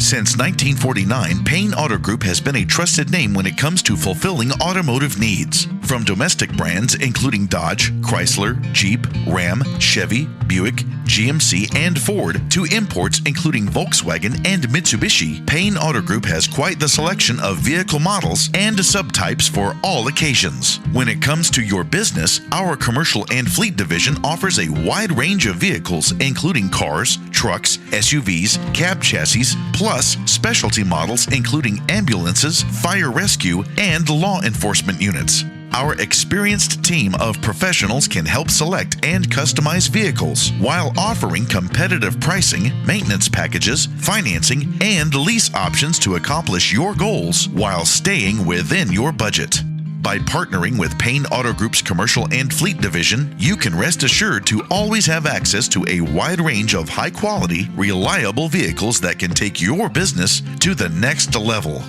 Since 1949, Payne Auto Group has been a trusted name when it comes to fulfilling automotive needs. From domestic brands including Dodge, Chrysler, Jeep, Ram, Chevy, Buick, GMC, and Ford, to imports including Volkswagen and Mitsubishi, Payne Auto Group has quite the selection of vehicle models and subtypes for all occasions. When it comes to your business, our commercial and fleet division offers a wide range of vehicles including cars, trucks, SUVs, cab chassis, plus specialty models including ambulances, fire rescue, and law enforcement units. Our experienced team of professionals can help select and customize vehicles while offering competitive pricing, maintenance packages, financing, and lease options to accomplish your goals while staying within your budget. By partnering with Payne Auto Group's commercial and fleet division, you can rest assured to always have access to a wide range of high-quality, reliable vehicles that can take your business to the next level.